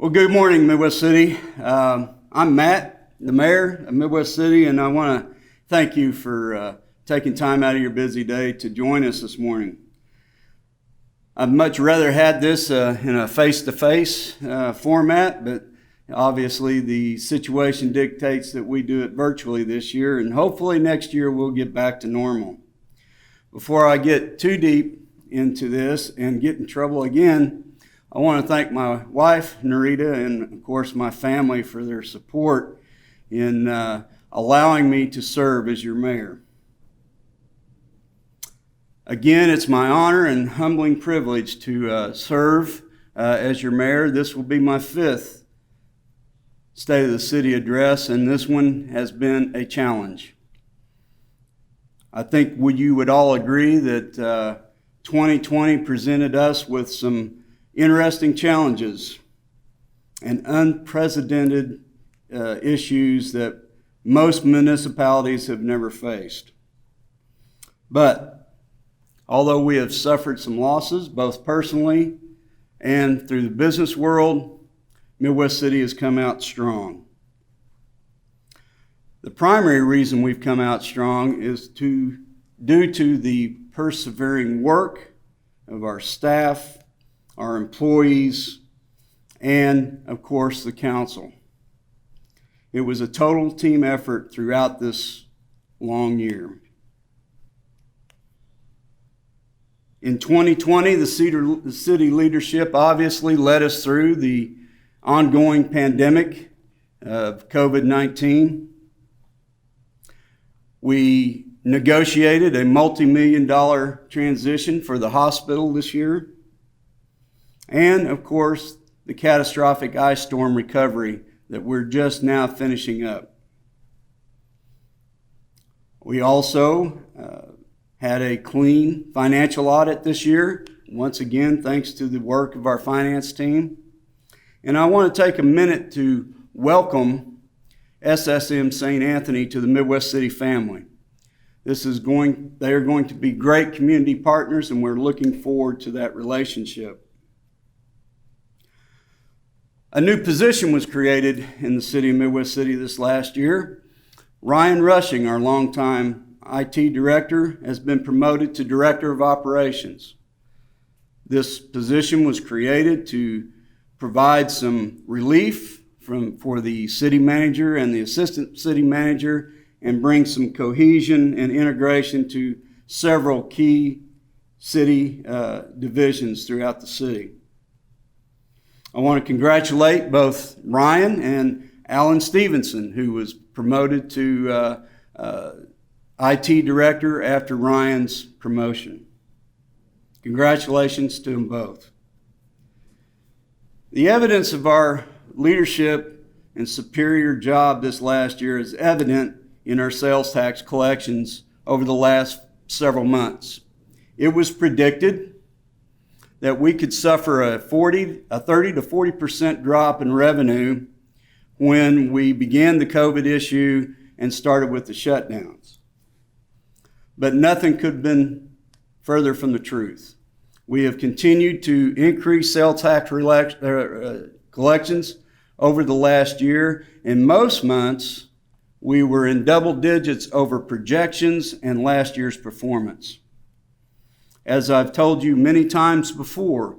Well, good morning, Midwest City. I'm Matt, the mayor of Midwest City, and I want to thank you for taking time out of your busy day to join us this morning. I'd much rather had this in a face-to-face format, but obviously the situation dictates that we do it virtually this year, and hopefully next year we'll get back to normal. Before I get too deep into this and get in trouble again, I want to thank my wife, Narita, and of course my family for their support in allowing me to serve as your mayor. Again, it's my honor and humbling privilege to serve as your mayor. This will be my fifth State of the City address, and this one has been a challenge. I think you would all agree that 2020 presented us with some interesting challenges and unprecedented issues that most municipalities have never faced. But although we have suffered some losses, both personally and through the business world, Midwest City has come out strong. The primary reason we've come out strong is due to the persevering work of our staff, our employees, and of course the council. It was a total team effort throughout this long year. In 2020, the city leadership obviously led us through the ongoing pandemic of COVID-19. We negotiated a multi-million-dollar transition for the hospital this year. And, of course, the catastrophic ice storm recovery that we're just now finishing up. We also had a clean financial audit this year, once again, thanks to the work of our finance team. And I want to take a minute to welcome SSM St. Anthony to the Midwest City family. They are going to be great community partners, and we're looking forward to that relationship. A new position was created in the city of Midwest City this last year. Ryan Rushing, our longtime IT director, has been promoted to Director of Operations. This position was created to provide some relief for the city manager and the assistant city manager and bring some cohesion and integration to several key city divisions throughout the city. I want to congratulate both Ryan and Alan Stevenson, who was promoted to IT director after Ryan's promotion. Congratulations to them both. The evidence of our leadership and superior job this last year is evident in our sales tax collections over the last several months. It was predicted that we could suffer a 30 to 40% drop in revenue when we began the COVID issue and started with the shutdowns. But nothing could have been further from the truth. We have continued to increase sales tax collections over the last year. In most months, we were in double digits over projections and last year's performance. As I've told you many times before,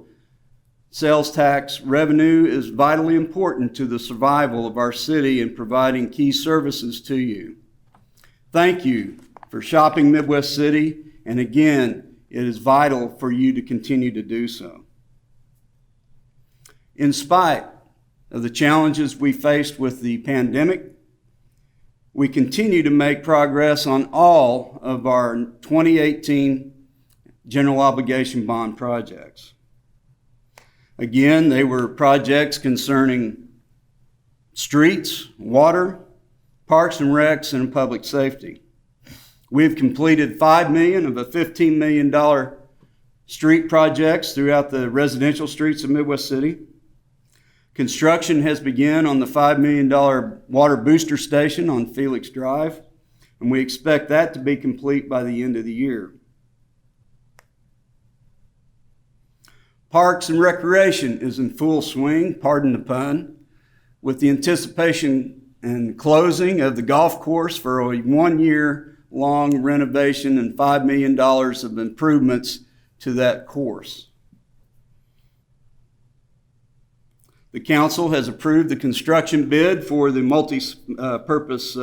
sales tax revenue is vitally important to the survival of our city and providing key services to you. Thank you for shopping Midwest City, and again, it is vital for you to continue to do so. In spite of the challenges we faced with the pandemic, we continue to make progress on all of our 2018 general obligation bond projects. Again, they were projects concerning streets, water, parks and recs, and public safety. We've completed $5 million of a $15 million street projects throughout the residential streets of Midwest City. Construction has begun on the $5 million water booster station on Felix Drive, and we expect that to be complete by the end of the year. Parks and Recreation is in full swing, pardon the pun, with the anticipation and closing of the golf course for a 1-year-long renovation and $5 million of improvements to that course. The council has approved the construction bid for the multi-purpose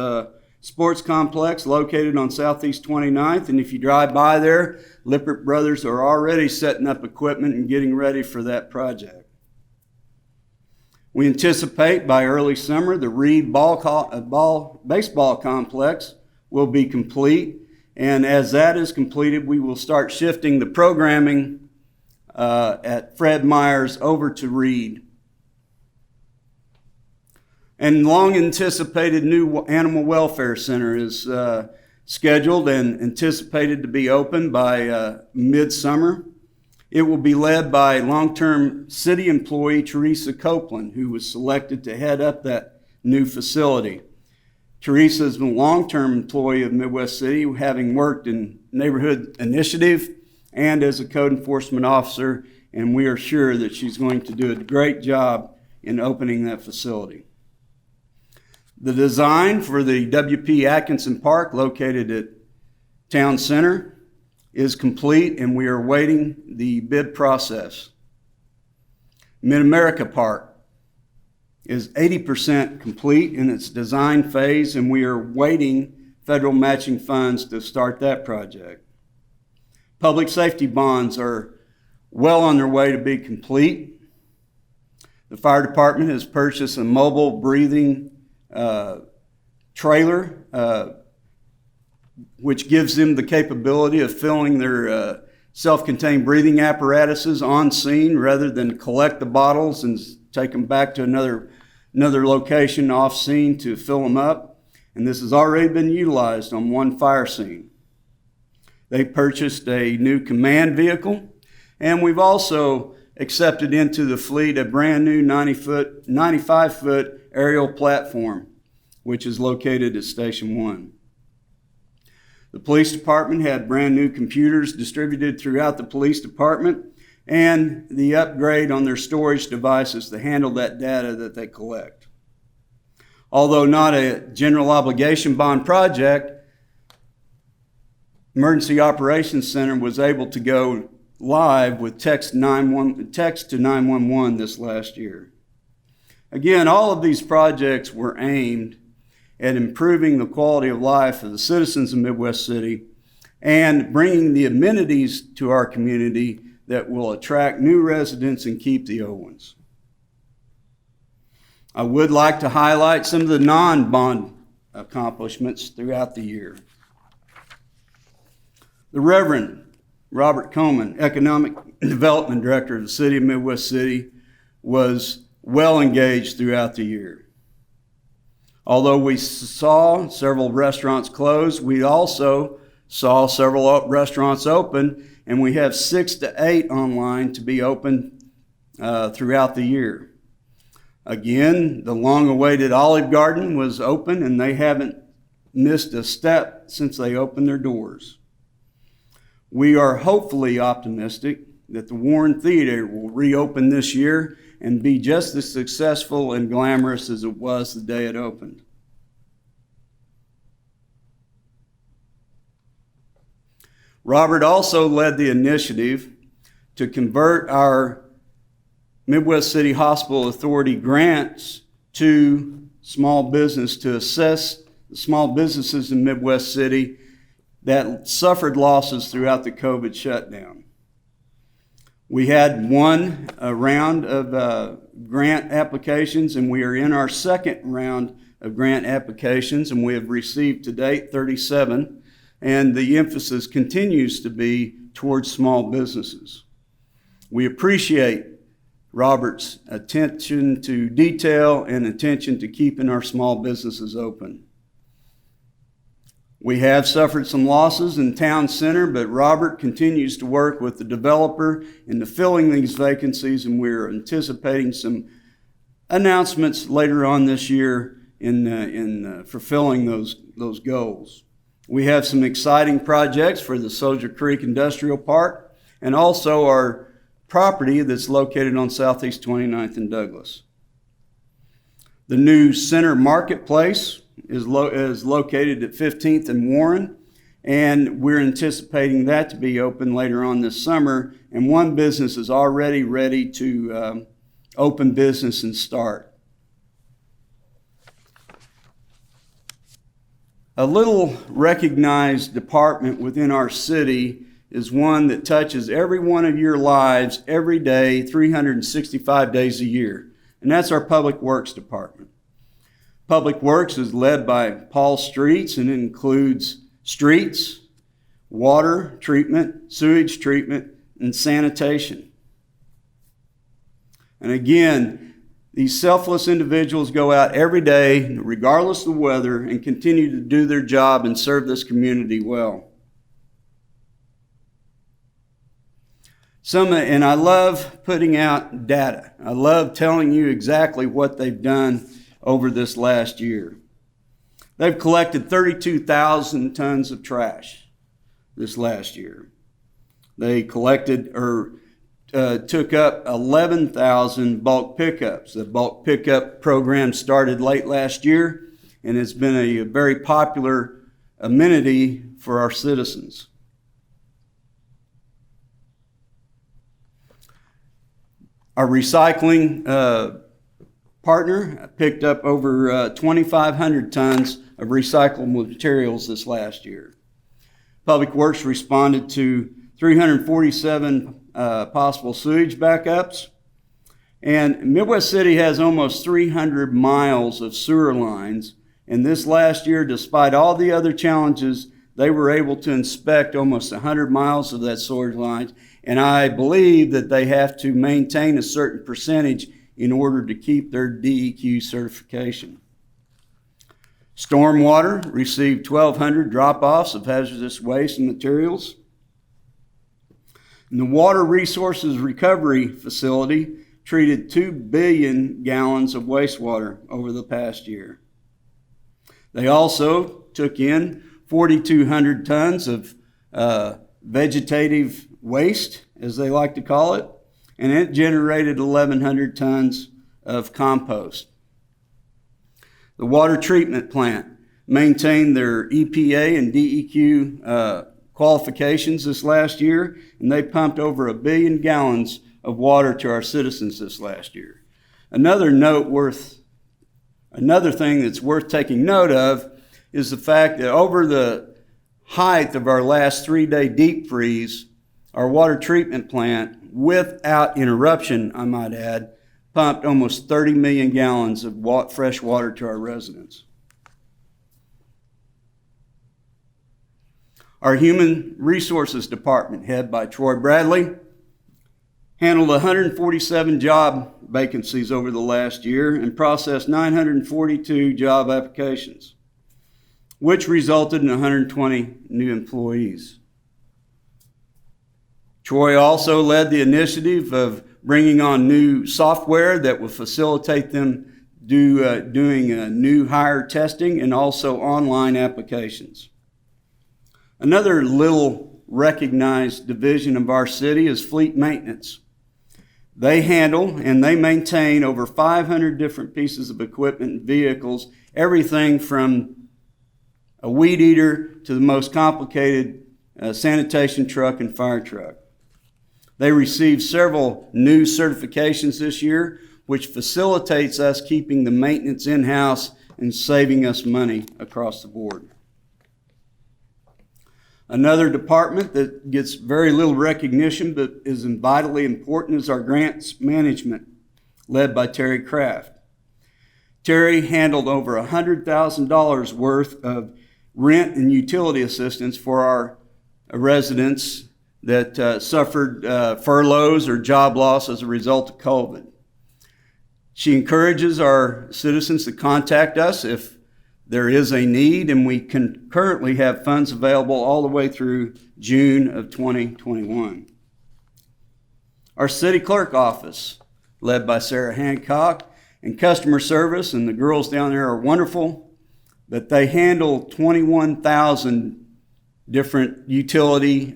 sports complex located on Southeast 29th, and if you drive by there, Lippert Brothers are already setting up equipment and getting ready for that project. We anticipate by early summer the Reed baseball complex will be complete, and as that is completed, we will start shifting the programming at Fred Meyer's over to Reed. And long-anticipated new Animal Welfare Center is scheduled and anticipated to be open by midsummer. It will be led by long-term city employee Teresa Copeland, who was selected to head up that new facility. Teresa is a long-term employee of Midwest City, having worked in neighborhood initiative and as a code enforcement officer, and we are sure that she's going to do a great job in opening that facility. The design for the W.P. Atkinson Park, located at Town Center, is complete, and we are awaiting the bid process. Mid-America Park is 80% complete in its design phase, and we are waiting federal matching funds to start that project. Public safety bonds are well on their way to be complete. The fire department has purchased a mobile breathing trailer, which gives them the capability of filling their self-contained breathing apparatuses on scene rather than collect the bottles and take them back to another location off scene to fill them up. And this has already been utilized on one fire scene. They purchased a new command vehicle, and we've also accepted into the fleet a brand new 95-foot aerial platform, which is located at Station 1. The police department had brand new computers distributed throughout the police department and the upgrade on their storage devices to handle that data that they collect. Although not a general obligation bond project, Emergency Operations Center was able to go live with text to 911 this last year. Again, all of these projects were aimed at improving the quality of life of the citizens of Midwest City and bringing the amenities to our community that will attract new residents and keep the old ones. I would like to highlight some of the non-bond accomplishments throughout the year. The Reverend Robert Coleman, Economic Development Director of the City of Midwest City, was well engaged throughout the year. Although we saw several restaurants close, we also saw several restaurants open, and we have 6 to 8 online to be open throughout the year. Again, the long-awaited Olive Garden was open, and they haven't missed a step since they opened their doors. We are hopefully optimistic that the Warren Theater will reopen this year and be just as successful and glamorous as it was the day it opened. Robert also led the initiative to convert our Midwest City Hospital Authority grants to small business to assess the small businesses in Midwest City that suffered losses throughout the COVID shutdown. We had one round of grant applications, and we are in our second round of grant applications, and we have received to date 37, and the emphasis continues to be towards small businesses. We appreciate Robert's attention to detail and attention to keeping our small businesses open. We have suffered some losses in Town Center, but Robert continues to work with the developer into filling these vacancies, and we're anticipating some announcements later on this year in fulfilling those goals. We have some exciting projects for the Soldier Creek Industrial Park and also our property that's located on Southeast 29th and Douglas. The new Center Marketplace is located at 15th and Warren, and we're anticipating that to be open later on this summer, and one business is already ready to open business and start. A little recognized department within our city is one that touches every one of your lives every day, 365 days a year, and that's our Public Works Department. Public Works is led by Paul Streets, and it includes streets, water treatment, sewage treatment, and sanitation. And again, these selfless individuals go out every day, regardless of the weather, and continue to do their job and serve this community well. And I love putting out data. I love telling you exactly what they've done over this last year. They've collected 32,000 tons of trash this last year. They collected took up 11,000 bulk pickups. The bulk pickup program started late last year, and it's been a very popular amenity for our citizens. Our recycling partner picked up over 2,500 tons of recyclable materials this last year. Public Works responded to 347 possible sewage backups, and Midwest City has almost 300 miles of sewer lines, and this last year, despite all the other challenges, they were able to inspect almost 100 miles of that sewer lines, and I believe that they have to maintain a certain percentage in order to keep their DEQ certification. Stormwater received 1,200 drop-offs of hazardous waste and materials. And the Water Resources Recovery Facility treated 2 billion gallons of wastewater over the past year. They also took in 4,200 tons of vegetative waste, as they like to call it, and it generated 1,100 tons of compost. The water treatment plant maintained their EPA and DEQ qualifications this last year, and they pumped over 1 billion gallons of water to our citizens this last year. Another thing that's worth taking note of is the fact that over the height of our last 3-day deep freeze, our water treatment plant, without interruption, I might add, pumped almost 30 million gallons of fresh water to our residents. Our Human Resources Department, headed by Troy Bradley, handled 147 job vacancies over the last year and processed 942 job applications, which resulted in 120 new employees. Troy also led the initiative of bringing on new software that will facilitate them doing new hire testing and also online applications. Another little recognized division of our city is fleet maintenance. They handle and they maintain over 500 different pieces of equipment and vehicles, everything from a weed eater to the most complicated sanitation truck and fire truck. They received several new certifications this year, which facilitates us keeping the maintenance in-house and saving us money across the board. Another department that gets very little recognition but is vitally important is our grants management, led by Terry Kraft. Terry handled over $100,000 worth of rent and utility assistance for our residents that suffered furloughs or job loss as a result of COVID. She encourages our citizens to contact us if there is a need, and we can currently have funds available all the way through June of 2021. Our City Clerk Office, led by Sarah Hancock, and customer service, and the girls down there are wonderful, but they handle 21,000 different utility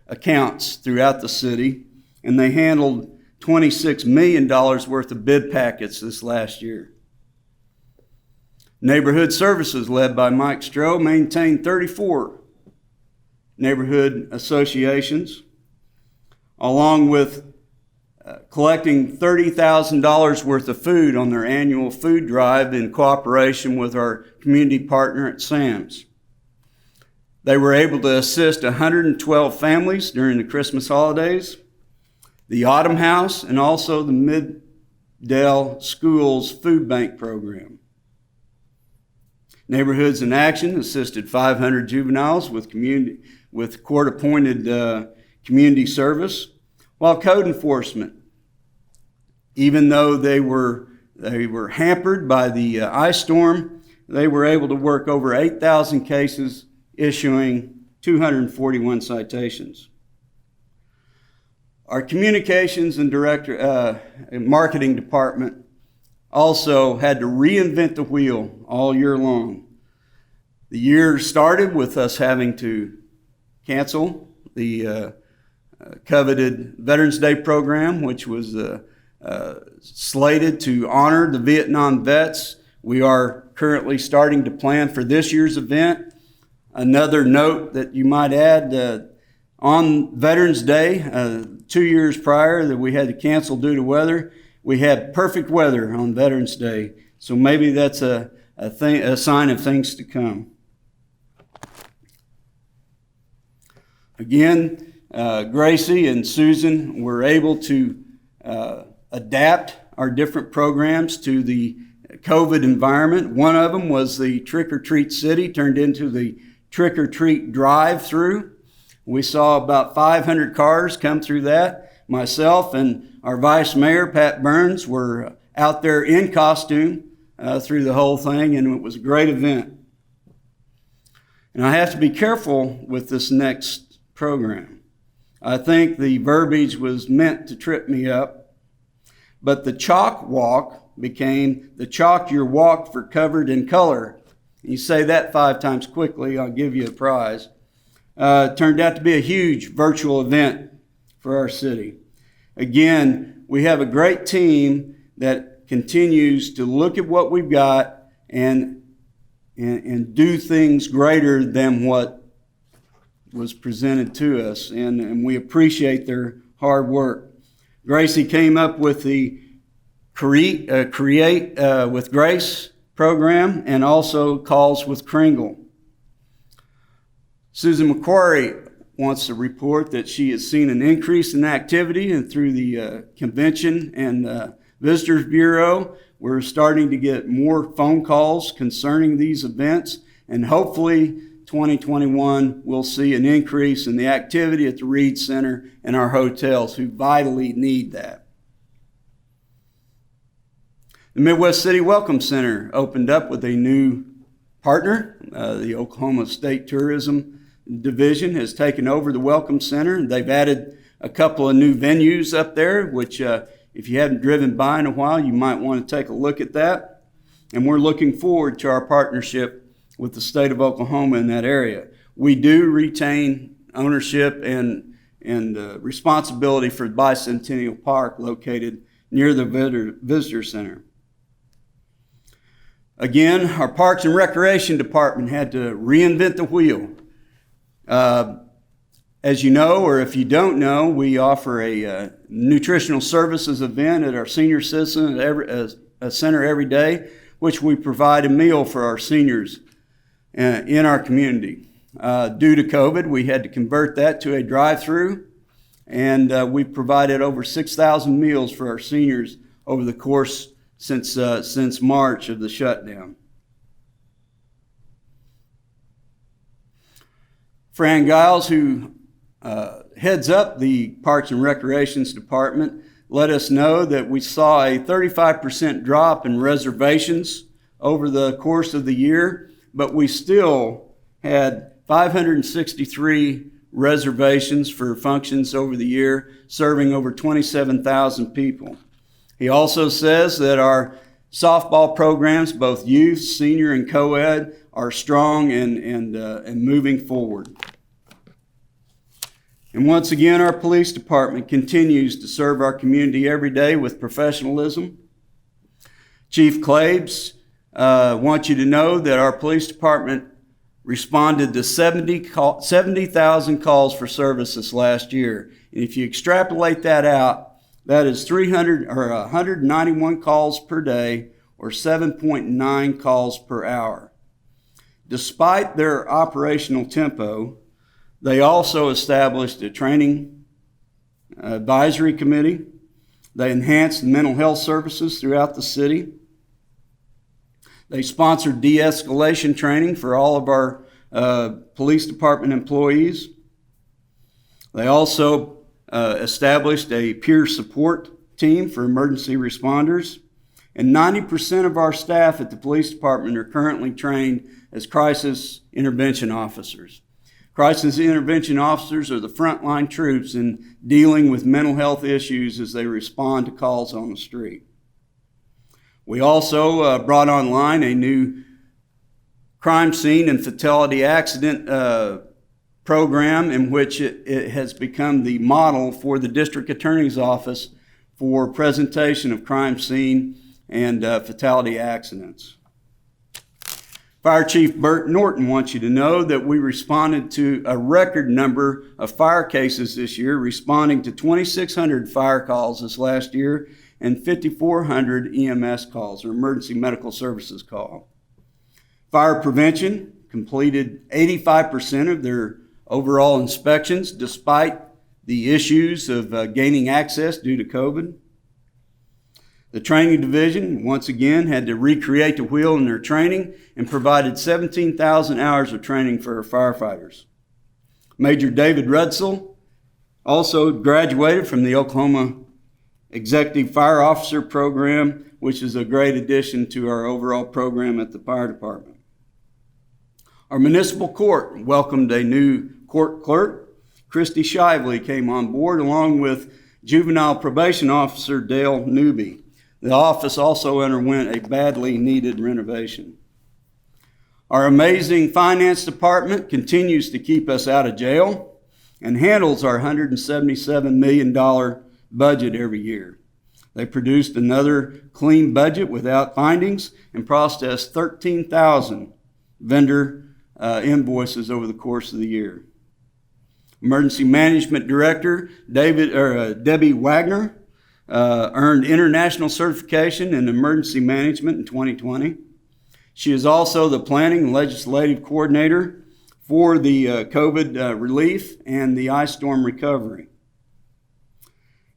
accounts throughout the city, and they handled $26 million worth of bid packets this last year. Neighborhood Services, led by Mike Stroh, maintained 34 neighborhood associations, along with collecting $30,000 worth of food on their annual food drive in cooperation with our community partner at Sam's. They were able to assist 112 families during the Christmas holidays, the Autumn House, and also the Middale Schools Food Bank program. Neighborhoods in Action assisted 500 juveniles with court-appointed community service, while code enforcement, even though they were hampered by the ice storm, they were able to work over 8,000 cases, issuing 241 citations. Our communications and marketing department also had to reinvent the wheel all year long. The year started with us having to cancel the coveted Veterans Day program, which was slated to honor the Vietnam vets. We are currently starting to plan for this year's event. Another note that you might add, on Veterans Day, 2 years prior that we had to cancel due to weather, we had perfect weather on Veterans Day. So maybe that's a sign of things to come. Again, Gracie and Susan were able to adapt our different programs to the COVID environment. One of them was the Trick or Treat City, turned into the Trick or Treat drive-through. We saw about 500 cars come through that. Myself and our Vice Mayor, Pat Burns, were out there in costume through the whole thing, and it was a great event. And I have to be careful with this next program. I think the verbiage was meant to trip me up, but the chalk walk became the chalk your walk for covered in color. You say that 5 times quickly, I'll give you a prize. Turned out to be a huge virtual event for our city. Again, we have a great team that continues to look at what we've got and do things greater than what was presented to us, and we appreciate their hard work. Gracie came up with the Create with Grace program and also Calls with Kringle. Susan McQuarrie wants to report that she has seen an increase in activity, and through the Convention and Visitors Bureau, we're starting to get more phone calls concerning these events, and hopefully 2021 we'll see an increase in the activity at the Reed Center and our hotels, who vitally need that. The Midwest City Welcome Center opened up with a new partner. The Oklahoma State Tourism Division has taken over the Welcome Center. They've added a couple of new venues up there, which if you haven't driven by in a while, you might want to take a look at that. And we're looking forward to our partnership with the state of Oklahoma in that area. We do retain ownership and responsibility for Bicentennial Park, located near the Visitor Center. Again, our Parks and Recreation Department had to reinvent the wheel. As you know, or if you don't know, we offer a nutritional services event at our senior citizen center every day, which we provide a meal for our seniors in our community. Due to COVID, we had to convert that to a drive-through, and we provided over 6,000 meals for our seniors over the course since March of the shutdown. Fran Giles, who heads up the Parks and Recreations Department, let us know that we saw a 35% drop in reservations over the course of the year, but we still had 563 reservations for functions over the year, serving over 27,000 people. He also says that our softball programs, both youth, senior, and co-ed, are strong and moving forward. And once again, our police department continues to serve our community every day with professionalism. Chief Claves wants you to know that our police department responded to 70,000 calls for service this last year. And if you extrapolate that out, that is 191 calls per day, or 7.9 calls per hour. Despite their operational tempo, they also established a training advisory committee. They enhanced mental health services throughout the city. They sponsored de-escalation training for all of our police department employees. They also established a peer support team for emergency responders. And 90% of our staff at the police department are currently trained as crisis intervention officers. Crisis intervention officers are the frontline troops in dealing with mental health issues as they respond to calls on the street. We also brought online a new crime scene and fatality accident program in which it has become the model for the district attorney's office for presentation of crime scene and fatality accidents. Fire Chief Bert Norton wants you to know that we responded to a record number of fire cases this year, responding to 2,600 fire calls this last year and 5,400 EMS calls, or emergency medical services call. Fire prevention completed 85% of their overall inspections despite the issues of gaining access due to COVID. The training division, once again, had to recreate the wheel in their training and provided 17,000 hours of training for our firefighters. Major David Rudsell also graduated from the Oklahoma Executive Fire Officer Program, which is a great addition to our overall program at the fire department. Our municipal court welcomed a new court clerk. Christy Shively came on board along with juvenile probation officer Dale Newby. The office also underwent a badly needed renovation. Our amazing finance department continues to keep us out of jail and handles our $177 million budget every year. They produced another clean budget without findings and processed 13,000 vendor invoices over the course of the year. Emergency Management Director Debbie Wagner earned international certification in emergency management in 2020. She is also the planning and legislative coordinator for the COVID relief and the ice storm recovery.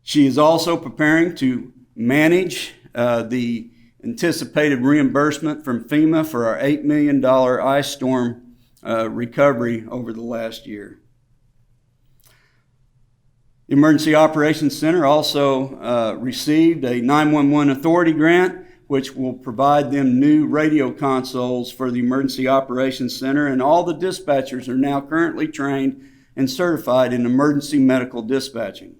She is also preparing to manage the anticipated reimbursement from FEMA for our $8 million ice storm recovery over the last year. The Emergency Operations Center also received a 911 Authority grant, which will provide them new radio consoles for the Emergency Operations Center, and all the dispatchers are now currently trained and certified in emergency medical dispatching.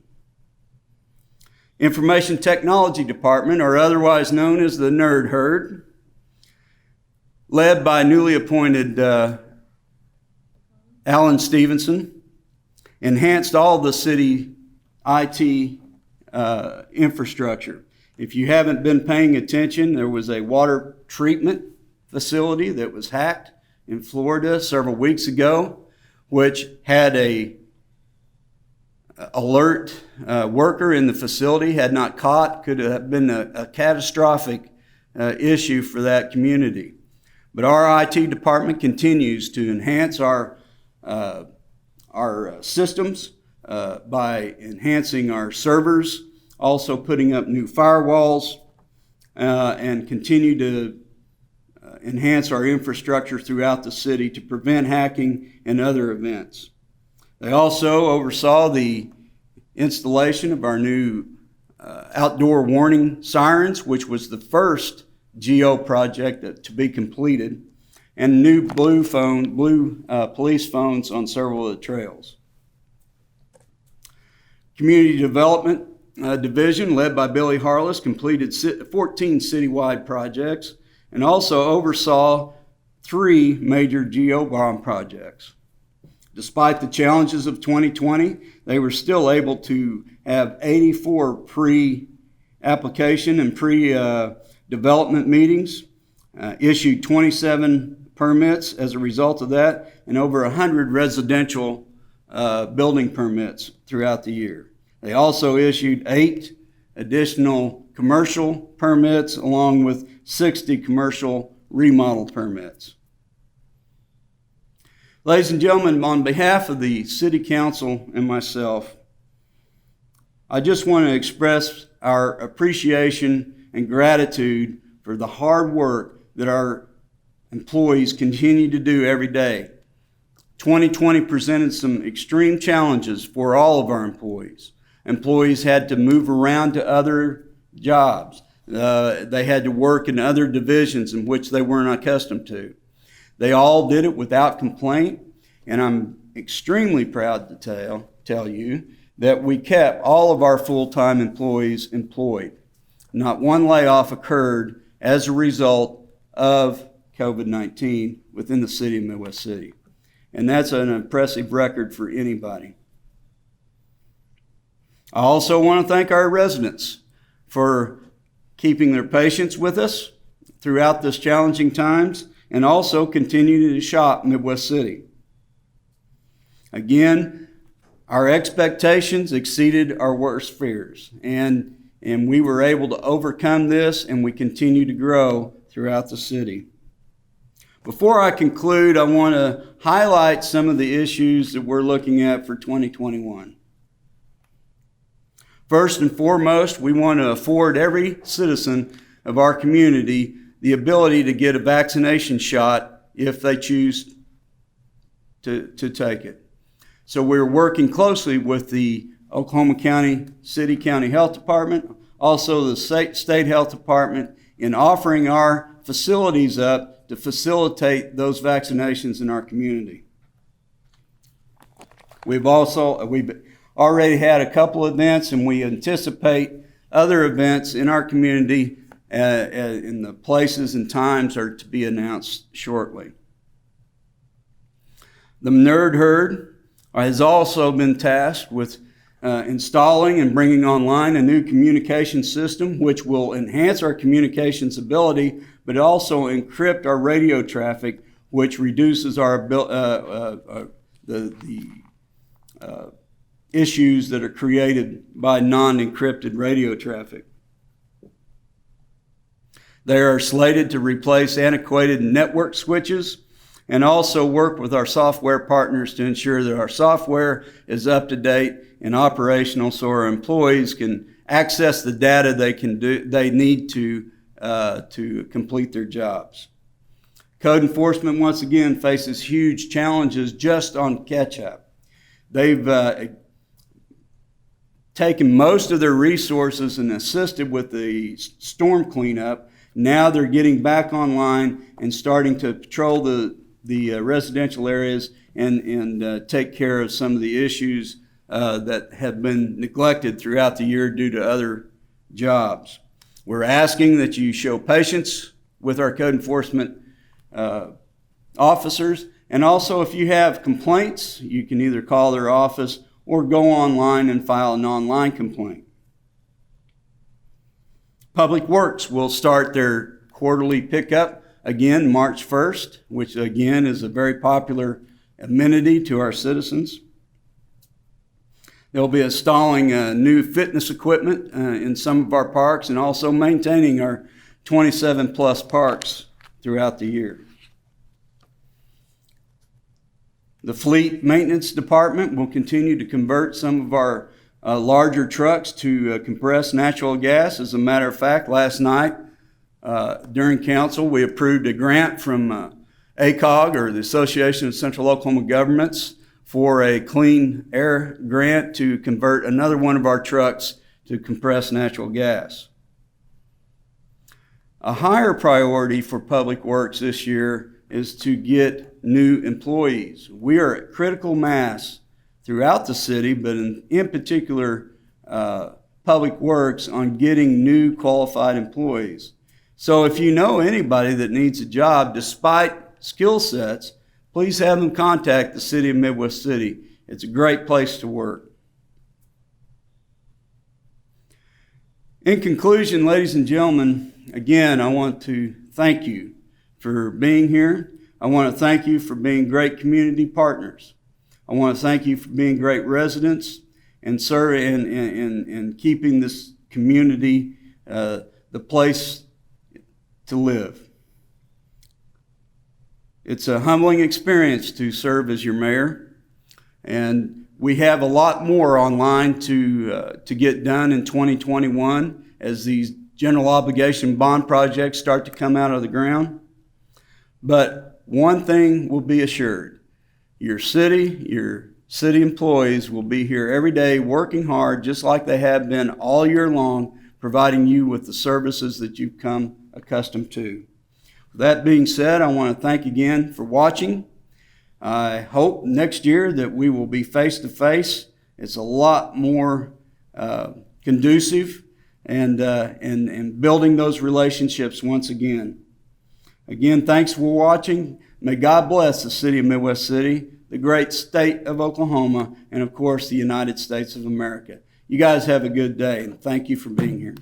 Information Technology Department, or otherwise known as the Nerd Herd, led by newly appointed Alan Stevenson, enhanced all the city IT infrastructure. If you haven't been paying attention, there was a water treatment facility that was hacked in Florida several weeks ago, which had a alert worker in the facility had not caught. Could have been a catastrophic issue for that community. But our IT department continues to enhance our systems by enhancing our servers, also putting up new firewalls, and continue to enhance our infrastructure throughout the city to prevent hacking and other events. They also oversaw the installation of our new outdoor warning sirens, which was the first GO project to be completed, and new blue police phones on several of the trails. Community Development Division, led by Billy Harless, completed 14 citywide projects and also oversaw 3 major GO bond projects. Despite the challenges of 2020, they were still able to have 84 pre-application and pre-development meetings, issued 27 permits as a result of that, and over 100 residential building permits throughout the year. They also issued 8 additional commercial permits along with 60 commercial remodel permits. Ladies and gentlemen, on behalf of the City Council and myself, I just want to express our appreciation and gratitude for the hard work that our employees continue to do every day. 2020 presented some extreme challenges for all of our employees. Employees had to move around to other jobs. They had to work in other divisions in which they weren't accustomed to. They all did it without complaint, and I'm extremely proud to tell you that we kept all of our full-time employees employed. Not one layoff occurred as a result of COVID-19 within the city of Midwest City. And that's an impressive record for anybody. I also want to thank our residents for keeping their patience with us throughout this challenging times and also continue to shop Midwest City. Again, our expectations exceeded our worst fears, and we were able to overcome this, and we continue to grow throughout the city. Before I conclude, I want to highlight some of the issues that we're looking at for 2021. First and foremost, we want to afford every citizen of our community the ability to get a vaccination shot if they choose to take it. So we're working closely with the Oklahoma County City County Health Department, also the State Health Department, in offering our facilities up to facilitate those vaccinations in our community. We've already had a couple events, and we anticipate other events in our community, and the places and times are to be announced shortly. The Nerd Herd has also been tasked with installing and bringing online a new communication system which will enhance our communications ability, but also encrypt our radio traffic, which reduces our issues that are created by non-encrypted radio traffic. They are slated to replace antiquated network switches and also work with our software partners to ensure that our software is up to date and operational so our employees can access the data they need to complete their jobs. Code enforcement, once again, faces huge challenges just on catch-up. They've taken most of their resources and assisted with the storm cleanup. Now they're getting back online and starting to patrol the residential areas and take care of some of the issues that have been neglected throughout the year due to other jobs. We're asking that you show patience with our code enforcement officers, and also if you have complaints, you can either call their office or go online and file an online complaint. Public Works will start their quarterly pickup again March 1st, which again is a very popular amenity to our citizens. They'll be installing new fitness equipment in some of our parks and also maintaining our 27 plus parks throughout the year. The Fleet Maintenance Department will continue to convert some of our larger trucks to compressed natural gas. As a matter of fact, last night during council, we approved a grant from ACOG, or the Association of Central Oklahoma Governments, for a clean air grant to convert another one of our trucks to compressed natural gas. A higher priority for Public Works this year is to get new employees. We are at critical mass throughout the city, but in particular Public Works, on getting new qualified employees. So if you know anybody that needs a job despite skill sets, please have them contact the City of Midwest City. It's a great place to work. In conclusion, ladies and gentlemen, again, I want to thank you for being here. I want to thank you for being great community partners. I want to thank you for being great residents and serving and keeping this community the place to live. It's a humbling experience to serve as your mayor, and we have a lot more online to get done in 2021 as these general obligation bond projects start to come out of the ground. But one thing will be assured: your city employees will be here every day working hard, just like they have been all year long, providing you with the services that you've come accustomed to. With that being said, I want to thank you again for watching. I hope next year that we will be face to face. It's a lot more conducive and building those relationships once again. Again, thanks for watching. May God bless the City of Midwest City, the great state of Oklahoma, and of course the United States of America. You guys have a good day, and thank you for being here.